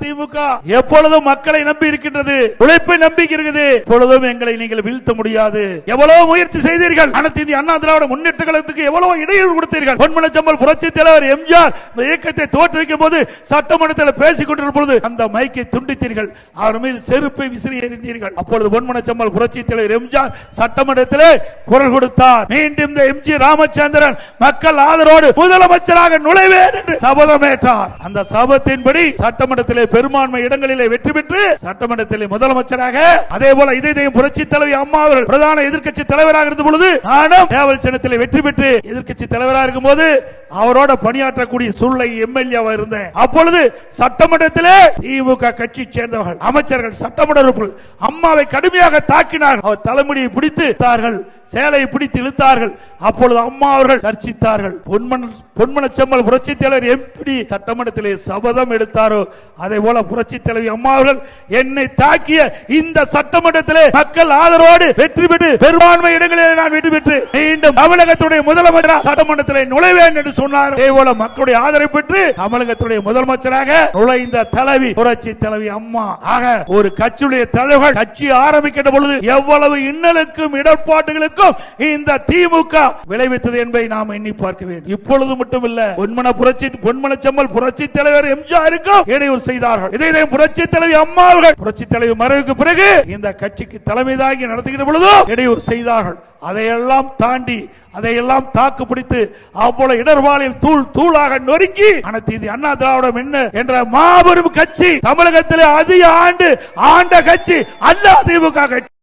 திமுக எப்பொழுதும் மக்களை நம்பி இருக்கின்றது, உழைப்பை நம்பி இருக்கிறது. எப்பொழுதும் எங்களை நீங்கள் வீழ்த்த முடியாது. எவ்வளவு முயற்சி செய்தீர்கள், அனைத்து இந்திய அண்ணா திராவிட முன்னேற்ற கழகத்துக்கு எவ்வளவு இடையூறு கொடுத்தீர்கள். பொன்மனச்செம்மல் புரட்சி தலைவர் எம்ஜிஆர் இந்த இயக்கத்தை தோற்றுவிக்கும் போது சட்டமன்றத்தில் பேசிக் கொண்டிருந்த பொழுது அந்த மைக்கை துண்டித்தீர்கள், அவர் மீது செருப்பை விசிறி எறிந்தீர்கள். அப்பொழுது பொன்மனச்செம்மல் புரட்சி தலைவர் எம்ஜிஆர் சட்டமன்றத்திலே குரல் கொடுத்தார். மீண்டும் இந்த எம் ஜி ராமச்சந்திரன் மக்கள் ஆதரவோடு முதலமைச்சராக நுழைவேன் என்று சபதமேற்றார். அந்த சபதத்தின்படி சட்டமன்றத்திலே பெரும்பான்மை இடங்களிலே வெற்றி பெற்று சட்டமன்றத்திலே முதலமைச்சராக, அதே போல இதயம் புரட்சி தலைவி அம்மா அவர்கள் பிரதான எதிர்க்கட்சி தலைவராக இருந்த பொழுது நானும் தேவல் சின்னத்திலே வெற்றி பெற்று எதிர்க்கட்சி தலைவராக இருக்கும் போது அவரோட பணியாற்றக்கூடிய சூழ்நிலை எம்எல்ஏ இருந்தேன். அப்பொழுது சட்டமன்றத்திலே திமுக கட்சி சேர்ந்தவர்கள் அமைச்சர்கள் சட்டமன்ற உறுப்பினர்கள் அம்மாவை கடுமையாக தாக்கினார்கள். அவர் தலைமுடியை பிடித்து சேலையை பிடித்து இழுத்தார்கள். அப்பொழுது அம்மா அவர்கள் கர்ச்சித்தார்கள். பொன்மனச்செம்மல் புரட்சி தலைவர் எப்படி சட்டமன்றத்திலே சபதம் எடுத்தாரோ அதே போல புரட்சி தலைவி அம்மா அவர்கள் என்னை தாக்கிய இந்த சட்டமன்றத்திலே மக்கள் ஆதரவோடு வெற்றி பெற்று பெரும்பான்மை இடங்களில் நான் வெற்றி பெற்று மீண்டும் தமிழகத்துடைய முதலமைச்சராக சட்டமன்றத்திலே நுழைவேன் என்று சொன்னார். அதே போல மக்களுடைய ஆதரவை பெற்று தமிழகத்துடைய முதலமைச்சராக நுழைந்த தலைவி புரட்சி தலைவி அம்மா. ஆக ஒரு கட்சியுடைய தலைவர்கள் கட்சி ஆரம்பிக்கின்ற பொழுது எவ்வளவு இன்னலுக்கும் இடர்பாட்டுகளுக்கும் இந்த திமுக விளைவித்தது என்பதை நாம் எண்ணி பார்க்க வேண்டும். இப்பொழுது மட்டுமில்ல, பொன்மனச்செம்மல் புரட்சி தலைவர் எம்ஜிஆருக்கும் இடையூறு செய்தார்கள். இதை புரட்சி தலைவி அம்மா அவர்கள் புரட்சி தலைவி மறைவுக்கு பிறகு இந்த கட்சிக்கு தலைமை தாங்கி நடத்துகிற பொழுதும் இடையூறு செய்தார்கள். அதையெல்லாம் தாண்டி அதையெல்லாம் தாக்கு பிடித்து அவ்வளவு இடர்பாலில் தூளாக நொறுக்கி அனைத்து இந்திய அண்ணா திராவிடம் என்ன என்ற மாபெரும் கட்சி தமிழகத்திலே அதிக ஆண்டு ஆண்ட கட்சி அல்ல திமுக கட்சி.